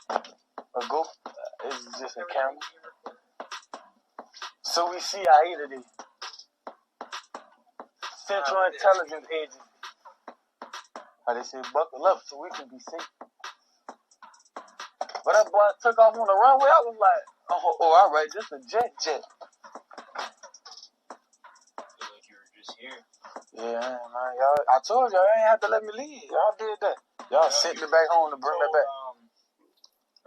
A GoPro? Is just a camera? So we see how it is. Central Intelligence Agency. How they say, buckle up so we can be safe. But that boy took off on the runway. I was like, oh, all right, this a jet. I feel like you were just here. Yeah, man, y'all. I told y'all, ain't have to let me leave. Y'all did that. Y'all sent me back home to bring me back.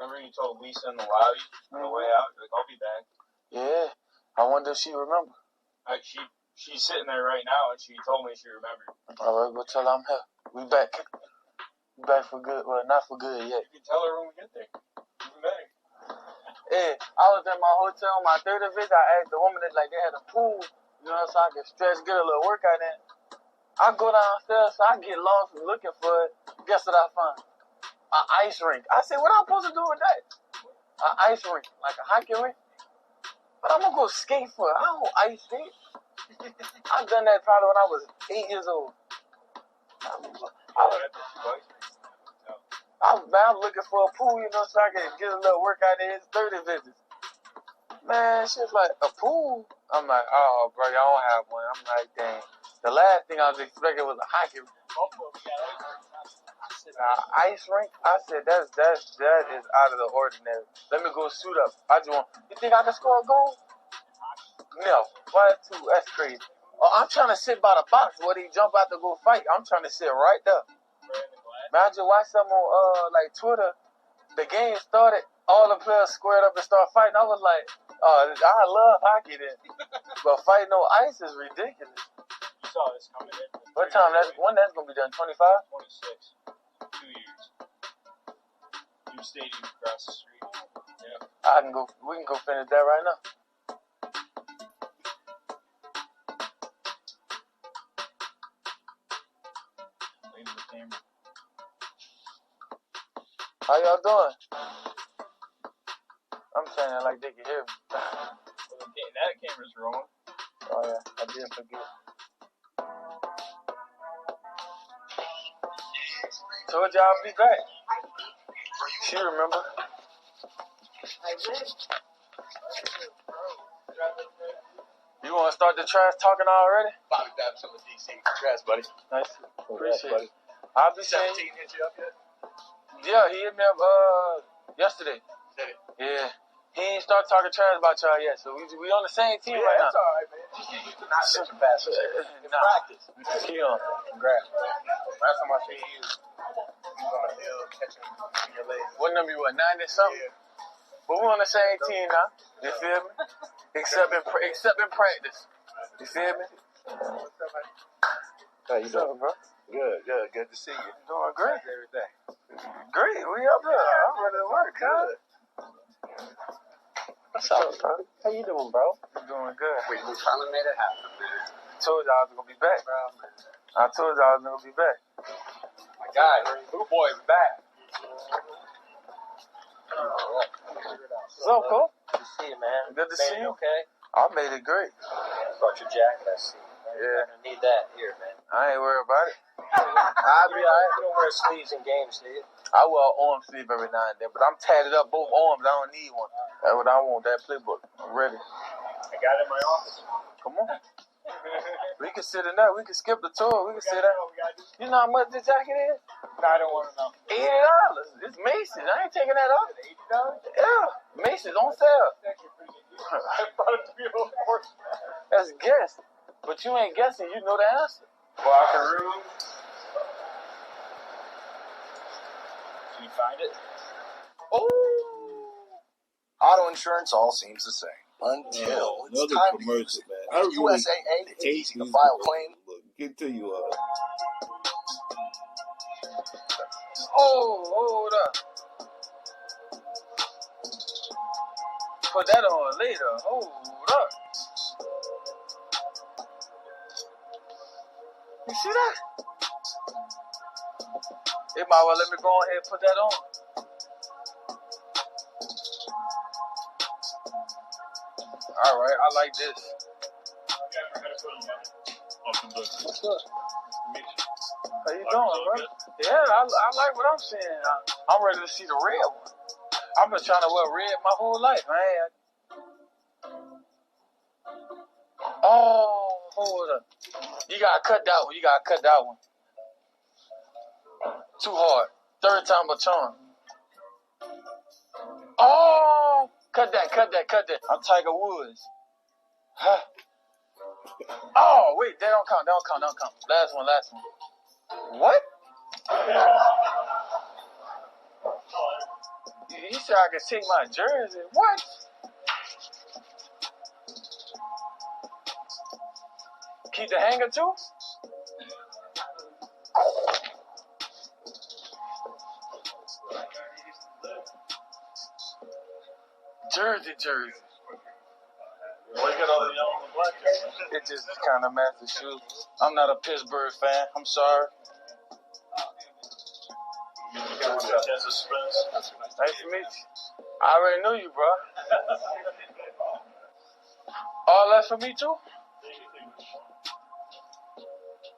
Remember you told Lisa and the Wowie on the way out? You're like, I'll be back. Yeah, I wonder if she remember. She's sitting there right now, and she told me she remembered. All right, go tell her I'm here. We back. We back for good. Well, not for good yet. You can tell her when we get there. Even better. Yeah, I was at my hotel on my 30th visit. I asked the woman that they had a pool, so I could stretch, get a little workout in. I go downstairs, so I get lost looking for it. Guess what I find? An ice rink. I said, what am I supposed to do with that? An ice rink, like a hockey rink. But I'm gonna go skate for it. I don't ice skate. I've done that probably when I was 8 years old. I'm looking for a pool, so I can get a little workout in. It's 30 visits. Man, she was like, a pool? I'm like, oh, bro, y'all don't have one. I'm like, dang. The last thing I was expecting was a hockey rink. Ice rink? I said, that is out of the ordinary. Let me go suit up. You think I can score a goal? No. Why too? That's crazy. Oh, I'm trying to sit by the box where they jump out to go fight. I'm trying to sit right there. Man, I just watched some on Twitter. The game started, all the players squared up and started fighting. I was like, I love hockey then. But fighting on ice is ridiculous. You saw this coming in. What time? When that's going to be done? 25? 26. 2 years. New stadium across the street. Yeah. We can go finish that right now. How y'all doing? I'm saying it like they can hear me. That camera's rolling. Oh yeah, I did forget. Told y'all I'll be back. She remember. I did. You want to start the trash talking already? Bobby Babs from the DC. Congrats, buddy. Nice. Appreciate it. I'll be saying. 17 hit you up yet? Yeah, he hit me up yesterday. Did it? Yeah. He ain't start talking trash about y'all yet, so we on the same team right now. That's all right, man. You're not such a bastard. In practice. Keon. Congrats. Last time I seen you, you was on the hill catching your legs. What number you at, 90 something? Yeah. But we're on the same team now. You feel me? Except in practice. You feel me? What's up, man? How you doing, bro? Good to see you. Doing great. How's everything? Great. We up here. I'm ready to work, huh? What's up, bro? How you doing, bro? I'm doing good. We finally made it happen, man. I told y'all I was gonna be back. I told y'all I was gonna be back. My guy, Blue Boy's back. What's up, Cole? Good to see you, man. Good to see you. Okay. I made it great. Brought your jacket, I see. Yeah. I need that here, man. I ain't worried about it. I'll be alright. You don't wear sleeves in games, do you? I wear an arm sleeve every now and then, but I'm tatted up both arms. I don't need one. That's what I want, that playbook. I'm ready. I got it in my office. Come on. We can sit in there. We can skip the tour. We can sit there. You know how much this jacket is? No, I don't want to know. $80. It's Macy's. I ain't taking that off. $80? Yeah. Macy's on sale. I thought it to be a little more. That's guess. But you ain't guessing. You know the answer. Locker room. Can you find it? Oh. Auto insurance all seems the same until it's another time commercial, to use it. man. I really USAA, it's hate easy to these file commercials. claim. Look, get to you. Oh, hold up. Put that on later. Hold up. You see that? They might well let me go ahead and put that on. All right, I like this. What's up? How you doing, bro? Yeah, I like what I'm seeing. I'm ready to see the red one. I've been trying to wear red my whole life, man. Oh, hold up. You gotta cut that one. Too hard. Third time a charm. Oh, cut that. I'm Tiger Woods. Huh? Oh, wait, that don't count. Last one. What? He said I could take my jersey. What? keep the hanger too? Jersey. Why you got all the yellow and black? It just kind of matches the shoes. I'm not a Pittsburgh fan. I'm sorry. Kansas Spence. Nice to meet you. I already knew you, bro. All that for me too?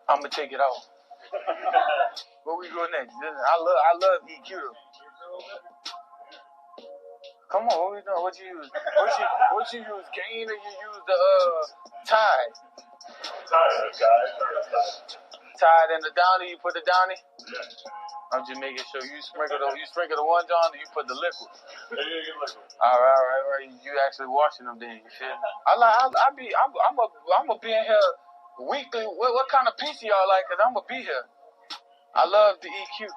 I'm gonna take it off. Where we go next? I love EQ. Come on, what we doing? What you use? What you use? Cane or you use the Tide? Tide and the Downy. You put the Downy. I'm just making sure you sprinkle the one John, and you put the liquid. All right. You actually washing them then? You feel me? I'm a be in here weekly. What kind of pizza y'all like? Cause I'm gonna be here. I love the EQ.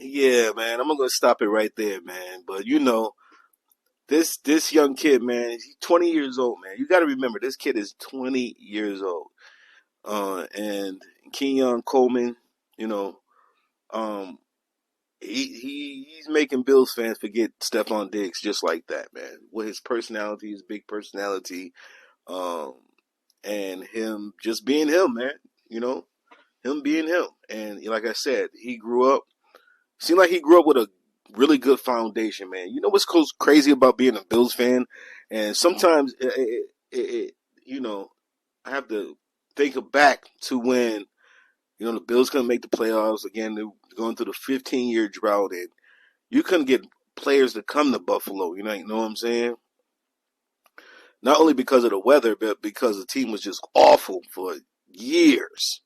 Yeah, man, I'm gonna stop it right there, man. But you know, this young kid, man, he's 20 years old, man. You got to remember, this kid is 20 years old. And Keon Coleman, you know, he's making Bills fans forget Stephon Diggs just like that, man. With his personality, his big personality, and him just being him, man. You know, him being him. And like I said, seemed like he grew up with a really good foundation, man. You know what's crazy about being a Bills fan? And sometimes, you know, I have to think back to when, you know, the Bills couldn't make the playoffs. Again, they're going through the 15-year drought, and you couldn't get players to come to Buffalo. You know what I'm saying? Not only because of the weather, but because the team was just awful for years.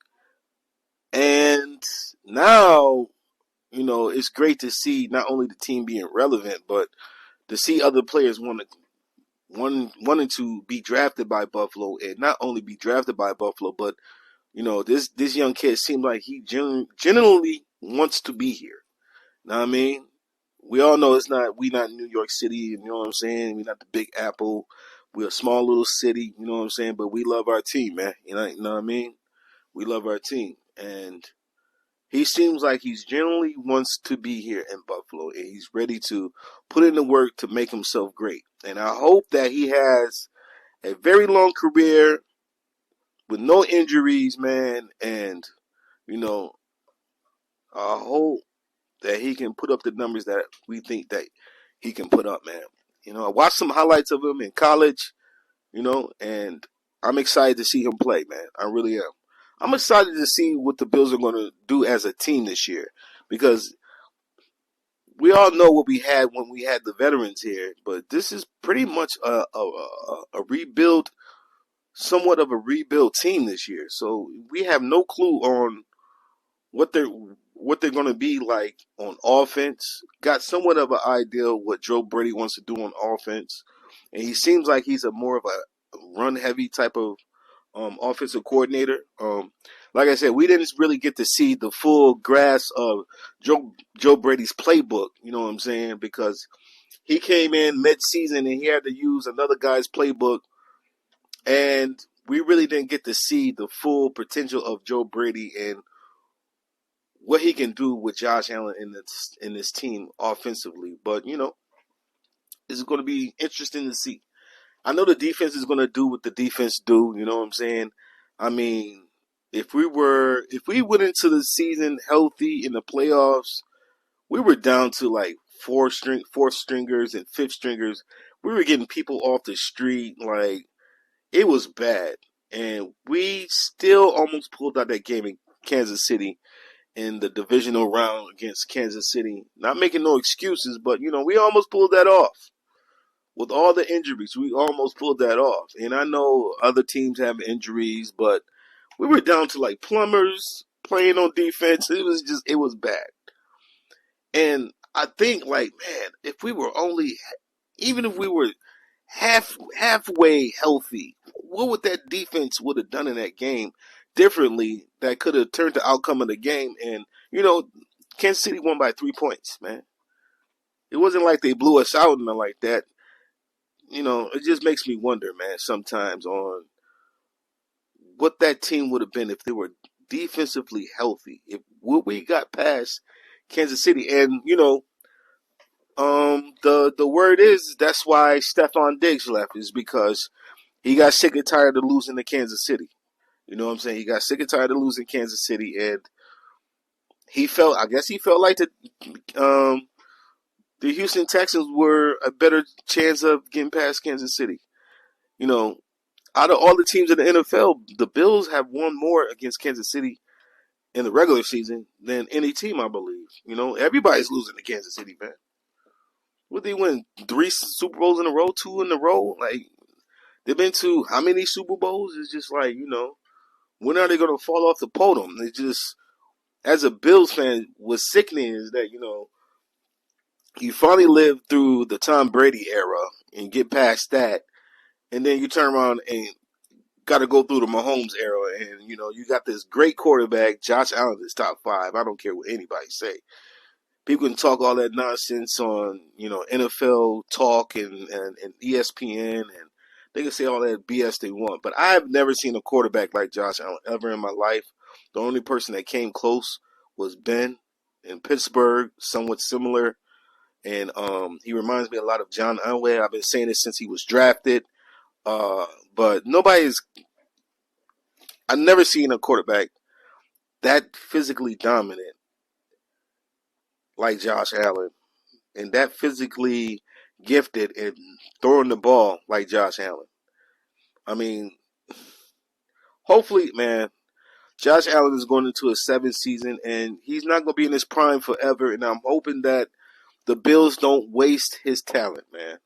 And now, you know, it's great to see not only the team being relevant, but to see other players wanting to be drafted by Buffalo, and not only be drafted by Buffalo, but you know, this young kid seems like he genuinely wants to be here. Know what I mean? We all know we not New York City, you know what I'm saying? We're not the Big Apple. We're a small little city, you know what I'm saying? But we love our team, man. You know what I mean? We love our team. And he seems like he's genuinely wants to be here in Buffalo, and he's ready to put in the work to make himself great. And I hope that he has a very long career with no injuries, man. And, you know, I hope that he can put up the numbers that we think that he can put up, man. You know, I watched some highlights of him in college, you know, and I'm excited to see him play, man. I really am. I'm excited to see what the Bills are going to do as a team this year, because we all know what we had when we had the veterans here, but this is pretty much a rebuild, somewhat of a rebuild team this year. So we have no clue on what they're going to be like on offense. Got somewhat of an idea what Joe Brady wants to do on offense, and he seems like he's a more of a run heavy type of offensive coordinator. Like I said, we didn't really get to see the full grasp of Joe Brady's playbook. You know what I'm saying? Because he came in mid-season and he had to use another guy's playbook, and we really didn't get to see the full potential of Joe Brady and what he can do with Josh Allen in this team offensively. But, you know, it's going to be interesting to see. I know the defense is going to do what the defense do. You know what I'm saying? I mean, if we went into the season healthy in the playoffs, we were down to like fourth stringers and fifth stringers. We were getting people off the street. Like, it was bad. And we still almost pulled out that game in Kansas City in the divisional round against Kansas City. Not making no excuses, but, you know, we almost pulled that off. With all the injuries, we almost pulled that off. And I know other teams have injuries, but we were down to like plumbers playing on defense. It was bad. And I think, like, man, if we were even if we were halfway healthy, what would that defense would have done in that game differently that could have turned the outcome of the game? And, you know, Kansas City won by 3 points, man. it wasn't like they blew us out and nothing like that. It just makes me wonder, man, sometimes on what that team would have been if they were defensively healthy. If what we got past Kansas City, and the word is that's why Stephon Diggs left, is because he got sick and tired of losing to Kansas City. You know what I'm saying? He got sick and tired of losing Kansas City, and I guess he felt like the Houston Texans were a better chance of getting past Kansas City. Out of all the teams in the NFL, the Bills have won more against Kansas City in the regular season than any team, I believe. Everybody's losing to Kansas City, man. Would they win 3 Super Bowls in a row, 2 in a row? Like, they've been to how many Super Bowls? It's just like, when are they going to fall off the podium? It just, as a Bills fan, what's sickening is that, you finally live through the Tom Brady era and get past that, and then you turn around and got to go through the Mahomes era, and, you got this great quarterback. Josh Allen is top 5. I don't care what anybody say. People can talk all that nonsense on, NFL talk and ESPN, and they can say all that BS they want. But I've never seen a quarterback like Josh Allen ever in my life. The only person that came close was Ben in Pittsburgh, somewhat similar. And he reminds me a lot of John Elway. I've been saying this since he was drafted. But I've never seen a quarterback that physically dominant like Josh Allen, and that physically gifted and throwing the ball like Josh Allen. I mean, hopefully, man, Josh Allen is going into his 7th season, and he's not going to be in his prime forever, and I'm hoping that the Bills don't waste his talent, man.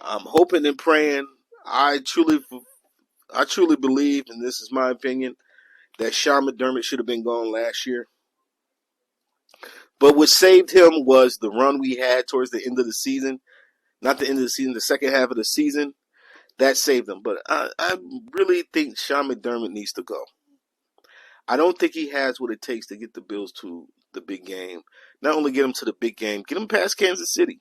I'm hoping and praying. I truly believe, and this is my opinion, that Sean McDermott should have been gone last year. But what saved him was the run we had towards the end of the season. Not the end of the season, the second half of the season. That saved him. But I really think Sean McDermott needs to go. I don't think he has what it takes to get the Bills to the big game. Not only get them to the big game, get them past Kansas City.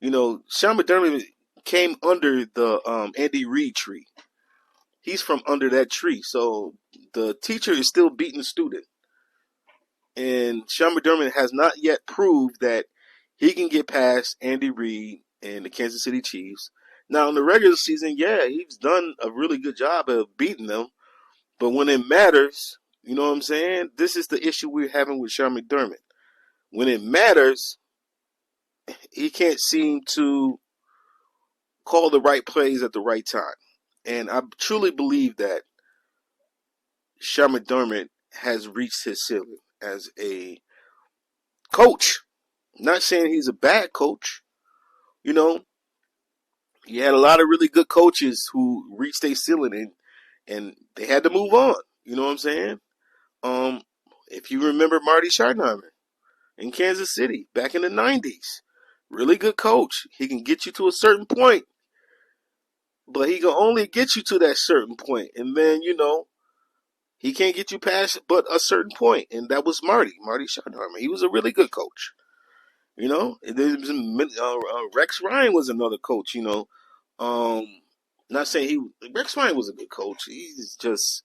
Sean McDermott came under the Andy Reid tree. He's from under that tree. So the teacher is still beating the student. And Sean McDermott has not yet proved that he can get past Andy Reid and the Kansas City Chiefs. Now, in the regular season, yeah, he's done a really good job of beating them. But when it matters, you know what I'm saying? This is the issue we're having with Sean McDermott. When it matters, he can't seem to call the right plays at the right time. And I truly believe that Sean McDermott has reached his ceiling as a coach. Not saying he's a bad coach. He had a lot of really good coaches who reached their ceiling and they had to move on. You know what I'm saying? If you remember Marty Schottenheimer in Kansas City back in the 90s, really good coach. He can get you to a certain point, but he can only get you to that certain point. And then, he can't get you past but a certain point. And that was Marty Schottenheimer. He was a really good coach. Rex Ryan was another coach, not saying Rex Ryan was a good coach. He's just,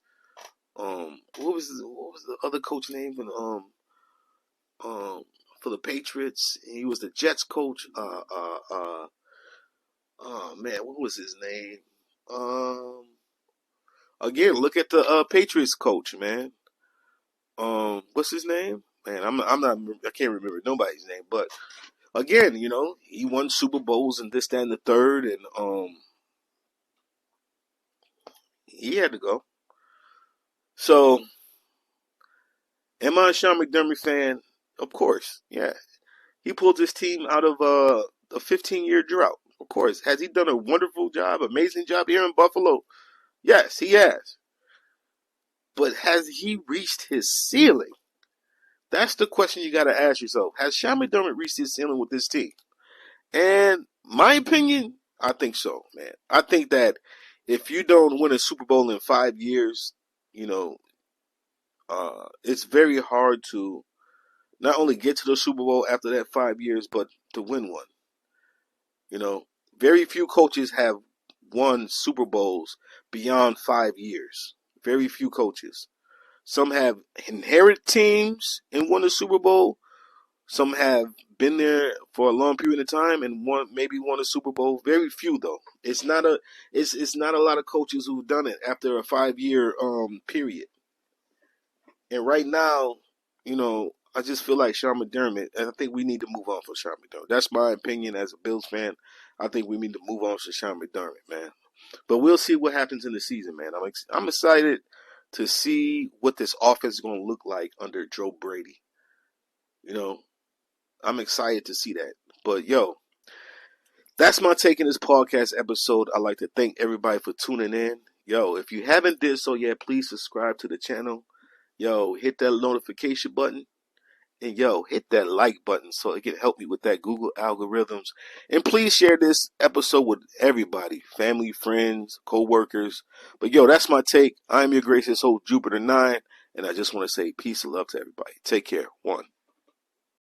what was the other coach name for the Patriots? He was the Jets coach. Oh man, what was his name? Again, look at the Patriots coach, man. What's his name? Man, I can't remember nobody's name, but again, he won Super Bowls and this, that, and the third, and he had to go. So, am I a Sean McDermott fan? Of course, yeah. He pulled this team out of a 15-year drought. Of course. Has he done a wonderful job, amazing job here in Buffalo? Yes, he has. But has he reached his ceiling? That's the question you got to ask yourself. Has Sean McDermott reached his ceiling with this team? And my opinion, I think so, man. I think that if you don't win a Super Bowl in 5 years, it's very hard to not only get to the Super Bowl after that 5 years, but to win one. You know, very few coaches have won Super Bowls beyond 5 years. Very few coaches. Some have inherited teams and won a Super Bowl. Some have been there for a long period of time and maybe won a Super Bowl. Very few though. It's not a lot of coaches who've done it after a 5-year period. And right now, you know, I just feel like Sean McDermott, and I think we need to move on from Sean McDermott. That's my opinion as a Bills fan. I think we need to move on from Sean McDermott, man. But we'll see what happens in the season, man. I'm excited to see what this offense is going to look like under Joe Brady. You know, I'm excited to see that. But, yo, that's my take in this podcast episode. I'd like to thank everybody for tuning in. Yo, if you haven't did so yet, please subscribe to the channel. Yo, hit that notification button. And yo, hit that like button so it can help me with that Google algorithms. And please share this episode with everybody, family, friends, co-workers. But yo, that's my take. I'm your gracious host, Jupiter 9. And I just want to say peace and love to everybody. Take care. 1.